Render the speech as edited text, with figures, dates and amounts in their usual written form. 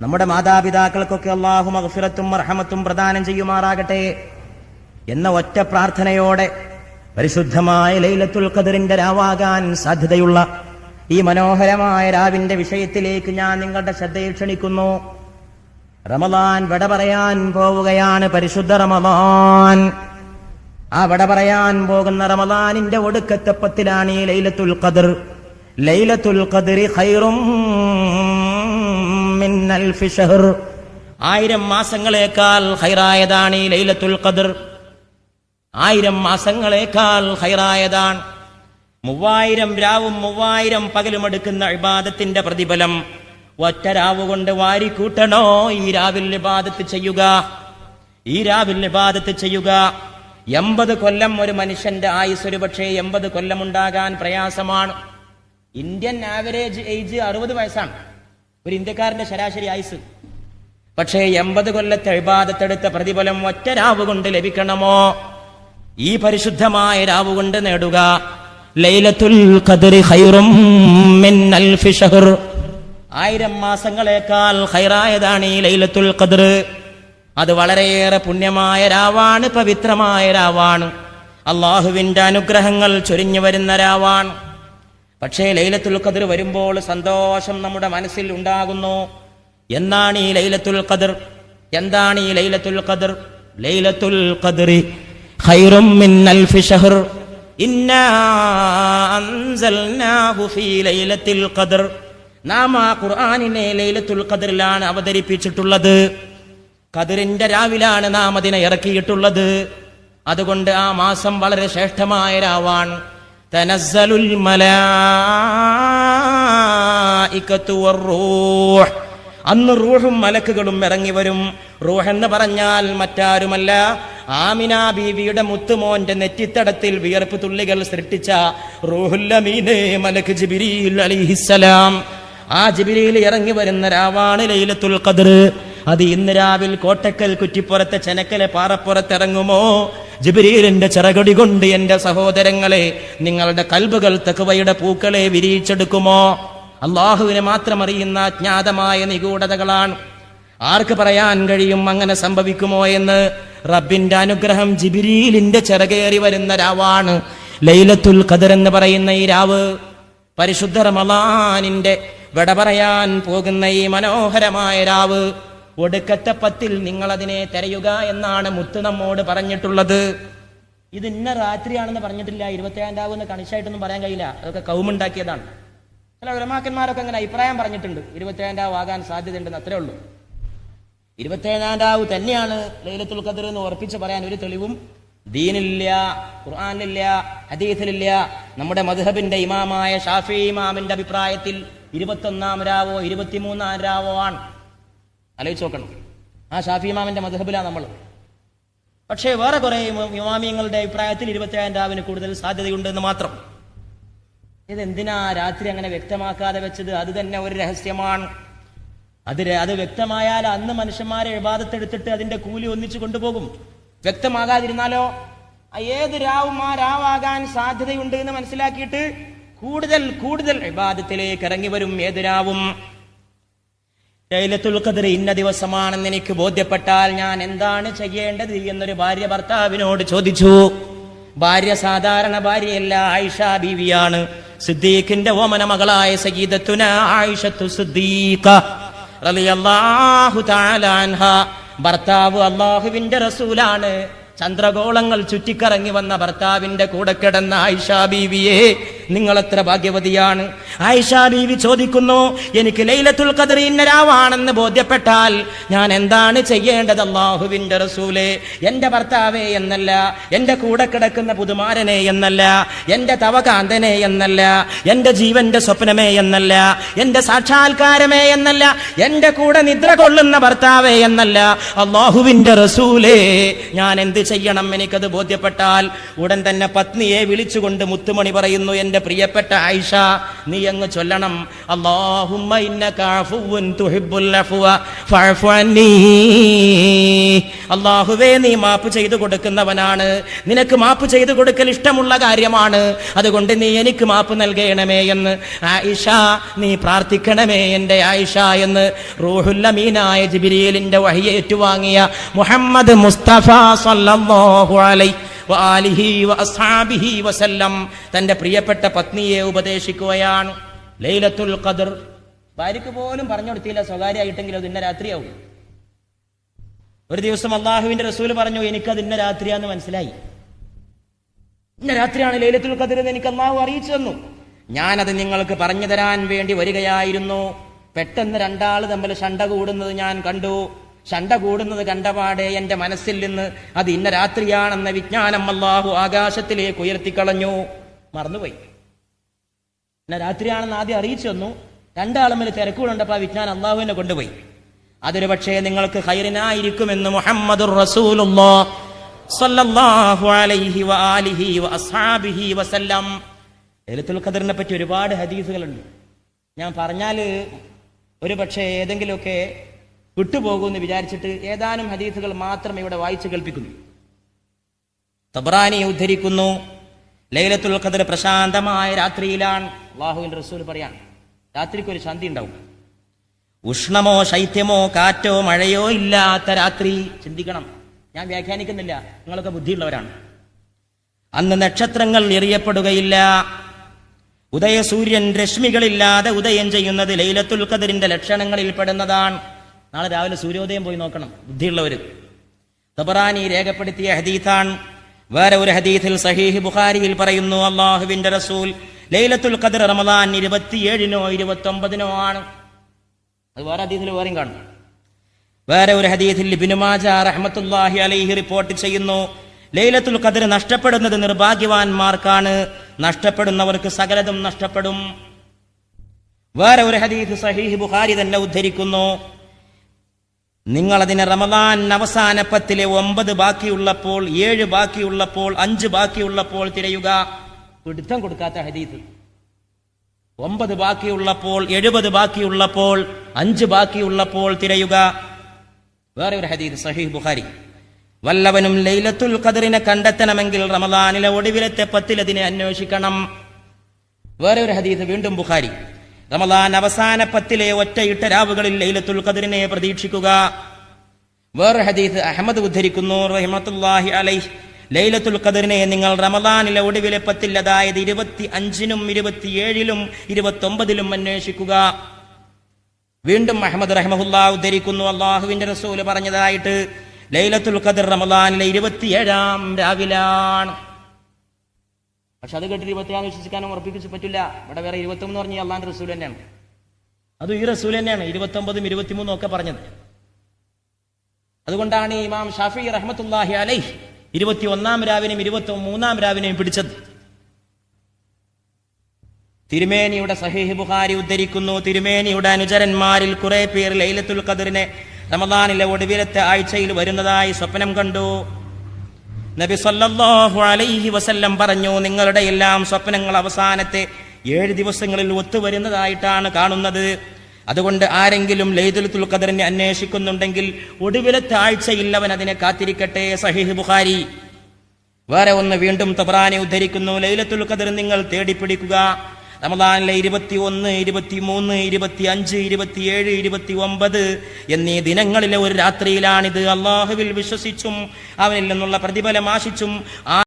നമ്മുടെ മാതാപിതാക്കൾക്കൊക്കെ അല്ലാഹു മഗ്ഫിറത്തും റഹ്മത്തും പ്രദാനം ചെയ്യുമാറാകട്ടെ എന്ന ഒറ്റ പ്രാർത്ഥനയോടെ പരിശുദ്ധമായ ലൈലത്തുൽ ഖദറിന്റെ രാവാകാൻ സാധ്യതയുള്ള ഈ മനോഹരമായ രാവിന്റെ വിഷയത്തിലേക്ക് ഞാൻ നിങ്ങളുടെ ശ്രദ്ധയെ ക്ഷണിക്കുന്നു. റമദാൻ വിട പറയാൻ പോവുകയാണ്. പരിശുദ്ധ റമദാൻ. ആ വിട പറയാൻ പോകുന്ന റമദാനിന്റെ ഒടുക്കത്തെ പത്തിലാണ് ഈ ലൈലത്തുൽ ഖദർ. ലൈലത്തുൽ ഖദറി ഖൈറും മിൻ അൽഫി ശഹർ. 1000 മാസങ്ങളേക്കാൾ ഖൈറായതാണ് ഈ ലൈലത്തുൽ ഖദർ. 1000 മാസങ്ങളേക്കാൾ ഖൈറായതാണ്. 3000 രാവും 3000 പകലും എടുക്കുന്ന ഇബാദത്തിന്റെ പ്രതിഫലം ഒറ്റ രാവ് കൊണ്ട് വാരിക്കൂട്ടണോ? ഈ രാവിൽ ഇബാദത്ത് ചെയ്യുക, ഈ രാവിൽ ഇബാദത്ത് ചെയ്യുക. 80 കൊല്ലം ഒരു മനുഷ്യന്റെ ആയുസ് ഒരു പക്ഷേ 80 കൊല്ലം ഉണ്ടാകാൻ പ്രയാസമാണ്. ഇന്ത്യൻ ആവറേജ് ഏജ് 60 വയസ്സാണ് ഒരു ഇന്ത്യക്കാരന്റെ ശരാശരി ആയുസ്. പക്ഷേ 80 കൊല്ലത്തെ ഇബാദത്തെടുത്ത പ്രതിഫലം ഒറ്റ രാവ് കൊണ്ട് ലഭിക്കണമോ? ഈ പരിശുദ്ധമായ രാവ് കൊണ്ട് നേടുക. ലൈലത്തുൽ ഖദറി ഖൈറും മിൻ അൽഫി ശഹർ. 1000 മാസങ്ങളേക്കാൾ ഖൈറായതാണ് ഈ ലൈലത്തുൽ ഖദർ. അത് വളരെയേറെ പുണ്യമായ രാവാണ്, പവിത്രമായ രാവാണ്. അള്ളാഹുവിന്റെ അനുഗ്രഹങ്ങൾ ചൊരിഞ്ഞു വരുന്ന രാവാണ്. പക്ഷേ ലൈലത്തുൽ ഖദർ വരുമ്പോൾ സന്തോഷം നമ്മുടെ മനസ്സിൽ ഉണ്ടാകുന്നു. എന്നാണ് ഈ ലൈലത്തുൽ ഖദർ? എന്താണ് ഈ ലൈലത്തുൽ ഖദർ? ലൈലത്തുൽ ഖദറി ഖൈറും മിൻ അൽഫി ശഹർ. ഇന്നാ അൻസൽനാഹു ഫീ ലൈലത്തുൽ ഖദർ. നാം ആ ഖുർആനിനെ ലൈലത്തുൽ ഖദറിലാണ് അവതരിപ്പിച്ചിട്ടുള്ളത്. ഖദറിന്റെ രാവിലാണ് നാം അതിനെ ഇറക്കിയിട്ടുള്ളത്. അതുകൊണ്ട് ആ മാസം വളരെ ശ്രേഷ്ഠമായ രാവാണ്. തനസ്സലുൽ മലായികതു വറൂഹ്. അന്ന് റൂഹും മലക്കുകളും ഇറങ്ങി വരും. റൂഹ് എന്ന് പറഞ്ഞാൽ മറ്റാരുമല്ല, ആമിന ബീവിയുടെ മുത്തുമോന്റെ നെറ്റിത്തടത്തിൽ വിയർപ്പ് തുള്ളികൾ സൃഷ്ടിച്ച റൂഹുൽ അമീൻ മലക്ക് ജിബ്രീൽ അലൈഹിസ്സലാം. ആ ജിബ്രീൽ ഇറങ്ങി വരുന്ന രാവാണ് ലൈലത്തുൽ ഖദർ. അത് ഇന്ന് രാവിൽ കോട്ടക്കൽ കുറ്റിപ്പുറത്തെ ചെനക്കലെ പാറപ്പുറത്തിറങ്ങുമോ? ജിബ്രീലിന്റെ ചിറകടി കൊണ്ട് എന്റെ സഹോദരങ്ങളെ നിങ്ങളുടെ കൽബുകൾ തഖ്വയുടെ പൂക്കളെ വിരിയിച്ചെടുക്കുമോ? അള്ളാഹുവിനെ മാത്രം അറിയുന്ന അജ്ഞാതമായ നിഗൂഢതകളാണ്. ആർക്ക് പറയാൻ കഴിയും അങ്ങനെ സംഭവിക്കുമോ എന്ന്? റബ്ബിന്റെ അനുഗ്രഹം ജിബ്രീലിന്റെ ചിറകേറി വരുന്ന രാവാണ് ലൈലത്തുൽ ഖദർ എന്ന് പറയുന്ന ഈ രാവ്. പരിശുദ്ധ റമളാനിന്റെ വിട പറയാൻ പോകുന്ന ഈ മനോഹരമായ രാവ്, ഒടുക്കത്തെ 10 നിങ്ങൾ അതിനെ തിരയുക എന്നാണ് മുത്ത് നമ്മോട് പറഞ്ഞിട്ടുള്ളത്. ഇത് ഇന്ന രാത്രിയാണെന്ന് പറഞ്ഞിട്ടില്ല. 27 രാവ് എന്ന് കണിശായിട്ടൊന്നും പറയാൻ കഴിയില്ല. അതൊക്കെ കൗമുണ്ടാക്കിയതാണ്. ചില ഉലമാക്കന്മാരൊക്കെ അങ്ങനെ അഭിപ്രായം പറഞ്ഞിട്ടുണ്ട്. 27 രാവ് ആകാൻ സാധ്യതയുണ്ടെന്ന്, അത്രേ ഉള്ളൂ. 27 രാവ് തന്നെയാണ് ലൈലത്തുൽ ഖദർ എന്ന് ഉറപ്പിച്ച് പറയാൻ ഒരു തെളിവും ദീനിലില്ല, ഖുർആനിലില്ല, ഹദീസിലില്ല. നമ്മുടെ മദ്ഹബിന്റെ ഇമാമായ ഷാഫിഈ ഇമാമിന്റെ അഭിപ്രായത്തിൽ 21 രാവോ 23 രാവോ ആണ്. ആലോചിച്ച് നോക്കണം. ആ ഷാഫിഈ ഇമാമിന്റെ മദ്ഹബിലാണ് നമ്മൾ. പക്ഷേ വേറെ കുറെ ഇമാമിയങ്ങളുടെ അഭിപ്രായത്തിൽ 27 രാവിന് കൂടുതൽ സാധ്യതയുണ്ടെന്ന് മാത്രം. ഇതെന്തിനാ രാത്രി അങ്ങനെ വ്യക്തമാക്കാതെ വെച്ചത്? അത് തന്നെ ഒരു രഹസ്യമാണ്. അത് വ്യക്തമായാൽ അന്ന് മനുഷ്യന്മാരെ ഇബാദത്തെടുത്തിട്ട് അതിന്റെ കൂലി ഒന്നിച്ചു കൊണ്ടുപോകും. വ്യക്തമാകാതിരുന്നാലോ ഏത് രാവും ആ രാവാകാൻ സാധ്യതയുണ്ട് എന്ന് മനസ്സിലാക്കിയിട്ട് കൂടുതൽ കൂടുതൽ ഇബാദത്തിലേക്ക് ഇറങ്ങി വരും ഏത് രാവും. ലൈലത്തുൽ ഖദർ ഇന്ന ദിവസമാണെന്ന് എനിക്ക് ബോധ്യപ്പെട്ടാൽ ഞാൻ എന്താണ് ചെയ്യേണ്ടത് എന്നൊരു ഭാര്യ ഭർത്താവിനോട് ചോദിച്ചു. ഭാര്യ സാധാരണ ഭാര്യയല്ല, ആയിഷ ബീവിയാണ്. സിദ്ദീഖിന്റെ ഓമന മകളായ സയ്യിദത്തുന ആയിഷത്തു സിദ്ദീഖ റളിയല്ലാഹു തആല അൻഹ. ഭർത്താവ് അല്ലാഹുവിന്റെ റസൂലാണ്. ചന്ദ്രഗോളങ്ങൾ ചുറ്റിക്കറങ്ങി വന്ന ഭർത്താവിന്റെ കൂടെ കിടന്ന ആയിഷ ബീവിയെ നിങ്ങൾ എത്ര ഭാഗ്യവതിയാണ്. ആയിഷ ബീവി ചോദിക്കുന്നു, എനിക്ക് ലൈലത്തുൽ ഖദർ ഇന്ന രാവാണെന്ന് ബോധ്യപ്പെട്ടാൽ ഞാൻ എന്താണ് ചെയ്യേണ്ടത് അല്ലാഹുവിന്റെ റസൂലേ? എന്റെ ഭർത്താവേ എന്നല്ല, എന്റെ കൂടെ കിടക്കുന്ന പുതുമാരനെ എന്നല്ല, എന്റെ തവകാന്തനെ എന്നല്ല, എന്റെ ജീവന്റെ സ്വപ്നമേ എന്നല്ല, എന്റെ സാക്ഷാത്കാരമേ എന്നല്ല, എന്റെ കൂടെ നിദ്ര കൊള്ളുന്ന ഭർത്താവേ എന്നല്ല, അല്ലാഹുവിന്റെ റസൂലേ ഞാൻ എന്ത് ചെയ്യണം? എനിക്കത് ബോധ്യപ്പെട്ടാൽ ഉടൻ തന്നെ പത്നിയെ വിളിച്ചുകൊണ്ട് മുത്തുമണി പറയുന്നു, എന്റെ പ്രിയപ്പെട്ട ആയിഷ, നീ അങ്ങ് ചൊല്ലണം, അല്ലാഹുമ്മ ഇന്നക അഫുവ്വുൻ തുഹിബ്ബുൽ അഫ്വ ഫഅഫു അന്നീ. അല്ലാഹുവേ, നീ മാപ്പ് ചെയ്തു കൊടുക്കുന്നവനാണ്, നിനക്ക് മാപ്പ് ചെയ്തു കൊടുക്കൽ ഇഷ്ടമുള്ള കാര്യമാണ്, അതുകൊണ്ട് നീ എനിക്ക് മാപ്പ് നൽകണമേ എന്ന് ആയിഷ നീ പ്രാർത്ഥിക്കണമേ എൻ്റെ ആയിഷ എന്ന് റൂഹുൽ അമീനായ ജിബ്രീലിന്റെ വഹി ഏറ്റുവാങ്ങിയ മുഹമ്മദ് മുസ്തഫ സല്ലല്ലാഹു അലൈഹി വആലിഹി വഅസ്ഹാബിഹി വസല്ലം തന്റെ പ്രിയപ്പെട്ട പത്നിയെ ഉപദേശിക്കുകയാണ്. ലൈലത്തുൽ ഖദർ ഭാര്യക്ക് പോലും പറഞ്ഞു കൊടുത്തില്ല, സ്വകാര്യമായിട്ടെങ്കിലും അത് ഇന്ന രാത്രിയാവും. ഒരു ദിവസം അള്ളാഹുവിന്റെ റസൂൽ പറഞ്ഞു, എനിക്കത് ഇന്ന രാത്രിയാന്ന് മനസ്സിലായി, ഇന്ന രാത്രിയാണ് ലൈലത്തുൽ ഖദർ എന്ന് എനിക്ക് അള്ളാഹു അറിയിച്ചു തന്നു. ഞാനത് നിങ്ങൾക്ക് പറഞ്ഞു തരാൻ വേണ്ടി വരികയായിരുന്നു. പെട്ടെന്ന് രണ്ടാൾ തമ്മിൽ ശണ്ട കൂടുന്നത് ഞാൻ കണ്ടു. ശണ്ട കൂടുന്നത് കണ്ടപാടെ എന്റെ മനസ്സിൽ നിന്ന് അത് ഇന്ന രാത്രിയാണെന്ന വിജ്ഞാനം അല്ലാഹു ആകാശത്തിലേക്ക് ഉയർത്തിക്കളഞ്ഞു. മറന്നുപോയി. ഇന്ന രാത്രിയാണെന്ന് ആദ്യം അറിയിച്ചു തന്നു. രണ്ടാളും തമ്മിൽ തിരക്കുകളുണ്ടപ്പോൾ ആ വിജ്ഞാനം അള്ളാഹുവിനെ കൊണ്ടുപോയി. അതൊരു പക്ഷേ നിങ്ങൾക്ക് ഖൈറിനായിരിക്കുമെന്ന് മുഹമ്മദുർ റസൂലുള്ളാഹി സ്വല്ലല്ലാഹു അലൈഹി വആലിഹി വഅസ്ഹാബിഹി വസല്ലം. ലൈലത്തുൽ ഖദറിനെ പറ്റി ഒരുപാട് ഹദീസുകളുണ്ട്. ഞാൻ പറഞ്ഞാൽ ഒരു പക്ഷേ ഏതെങ്കിലുമൊക്കെ വിട്ടുപോകുമെന്ന് വിചാരിച്ചിട്ട് ഏതാനും ഹദീസുകൾ മാത്രം ഇവിടെ വായിച്ചു കേൾപ്പിക്കുന്നു. തബ്റാനി ഉദ്ധരിക്കുന്നു, ലൈലത്തുൽ ഖദർ പ്രശാന്തമായ രാത്രിയിലാണ്. അല്ലാഹുവിന്റെ റസൂൽ പറയാണ്, രാത്രിക്ക് ഒരു ശാന്തി ഉണ്ടാവും. ഉഷ്ണമോ ശൈത്യമോ കാറ്റോ മഴയോ ഇല്ലാത്ത രാത്രി. ചിന്തിക്കണം, ഞാൻ വ്യാഖ്യാനിക്കുന്നില്ല, നിങ്ങളൊക്കെ ബുദ്ധിയുള്ളവരാണ്. അന്ന് നക്ഷത്രങ്ങൾ എറിയപ്പെടുകയില്ല. ഉദയസൂര്യൻ രശ്മികളില്ലാതെ ഉദയം ചെയ്യുന്നത് ലൈലത്തുൽ ഖദറിന്റെ ലക്ഷണങ്ങളിൽ പെടുന്നതാണ്. നാളെ രാവിലെ സൂര്യോദയം പോയി നോക്കണം ബുദ്ധിയുള്ളവർ. തബറാനി രേഖപ്പെടുത്തിയ ഹദീസാണ്. വേറെ ഒരു ഹദീസിൽ സഹീഹ് ബുഖാരിയിൽ പറയുന്നു, അല്ലാഹുവിന്റെ റസൂൽ ലൈലത്തുൽ ഖദർ റമദാൻ 27-നോ 29-നോ ആണ്. അത് വേറെ ഹദീസിൽ വേറെയും കാണും. വേറെ ഒരു ഹദീസിൽ ഇബ്നു മാജാ റഹ്മത്തുള്ളാഹി അലൈഹി റിപ്പോർട്ട് ചെയ്യുന്നു, ലൈലത്തുൽ ഖദർ നഷ്ടപ്പെടുന്നത് നിർഭാഗ്യവാന്മാർക്കാണ്, നഷ്ടപ്പെടുന്നവർക്ക് സകലതും നഷ്ടപ്പെടും. വേറെ ഒരു ഹദീസ് സഹീഹ് ബുഖാരി തന്നെ ഉദ്ധരിക്കുന്നു, നിങ്ങൾ അതിനെ റമദാൻ അവസാന 10-ലെ 9 ബാക്കിയുള്ളപ്പോൾ, 7 ബാക്കിയുള്ളപ്പോൾ, 5 ബാക്കിയുള്ളപ്പോൾ തിരയുക. പിടുത്തം കൊടുക്കാത്ത ഹദീസ്. 9 ബാക്കിയുള്ളപ്പോൾ, 70 ബാക്കിയുള്ളപ്പോൾ, 5 ബാക്കിയുള്ളപ്പോൾ തിരയുക. വേറെ ഒരു ഹദീസ് സഹീഹ് ബുഖാരി, വല്ലവനും ലൈലത്തുൽ ഖദറിനെ കണ്ടെത്തണമെങ്കിൽ റമദാനിലെ ഒടുവിലത്തെ 10-ൽ അതിനെ അന്വേഷിക്കണം. വേറെ ഒരു ഹദീസ് വീണ്ടും ബുഖാരി, റമദാൻ അവസാന 10-ലെ ഒറ്റയിട്ട രാവുകളിൽ ലൈലത്തുൽ ഖദറിനെ പ്രതീക്ഷിക്കുക. വേറെ ഹദീസ് അഹ്മദ് ഉദ്ധരിക്കുന്നു റഹ്മത്തുള്ളാഹി അലൈഹി, ലൈലത്തുൽ ഖദറിനെ നിങ്ങൾ റമദാനിലെ ഒടുവിലെ 10-ൽ, അതായത് 25-നും 27-ലും 29-ലും അന്വേഷിക്കുക. വീണ്ടും അഹ്മദ് റഹ്മഹുല്ലാഹ് ഉദ്ധരിക്കുന്നു, അല്ലാഹുവിന്റെ റസൂൽ പറഞ്ഞതായിട്ട്, ലൈലത്തുൽ ഖദർ റമദാനിലെ 27-ാം രാവിലാണ്. പക്ഷെ അത് കേട്ടിട്ട് 27 വിശ്വസിക്കാനും ഉറപ്പിച്ചു പറ്റില്ല. ഇവിടെ വേറെ 23 പറഞ്ഞാൽ അള്ളാന്റെ റസൂൽ തന്നെയാണ്. അത് ഈ റസൂൽ തന്നെയാണ് 29-ഉം 23-ഉം ഒക്കെ പറഞ്ഞത്. അതുകൊണ്ടാണ് ഇമാം ഷാഫി റഹ്മത്തുള്ളാഹി അലൈഹി 21-ാം രാവിനെയും 23-ാം രാവിനെയും പിടിച്ചത്. തിരുമേനിയുടെ സഹീഹ് ബുഖാരി ഉദ്ധരിക്കുന്നു, തിരുമേനിയുടെ അനുചരന്മാരിൽ കുറെ പേർ ലൈലത്തുൽ ഖദറിനെ റമദാനിലെ ഒടുവിലത്തെ ആഴ്ചയിൽ വരുന്നതായി സ്വപ്നം കണ്ടു. നബി സല്ലല്ലാഹു അലൈഹി വസല്ലം പറഞ്ഞു, നിങ്ങളുടെ എല്ലാം സ്വപ്നങ്ങൾ അവസാനത്തെ 7 ദിവസങ്ങളിൽ ഒത്തുവരുന്നതായിട്ടാണ് കാണുന്നത്. അതുകൊണ്ട് ആരെങ്കിലും ലൈലത്തുൽ ഖദറിനെ അന്വേഷിക്കുന്നുണ്ടെങ്കിൽ ഒടുവിലത്തെ ആഴ്ചയിൽ അവൻ അതിനെ കാത്തിരിക്കട്ടെ. സഹീഹ് ബുഖാരി. വേറെ ഒന്ന് വീണ്ടും തബ്റാനി ഉദ്ധരിക്കുന്നു, ലൈലത്തുൽ ഖദർ നിങ്ങൾ തേടിപ്പിടിക്കുക. റമദാനിലെ 21, 23, 25, 27, 29 എന്നീ ദിനങ്ങളിലെ ഒരു രാത്രിയിലാണിത്. അല്ലാഹുവിൽ വിശ്വസിച്ചും അവനിൽ നിന്നുള്ള പ്രതിഫലം ആശിച്ചും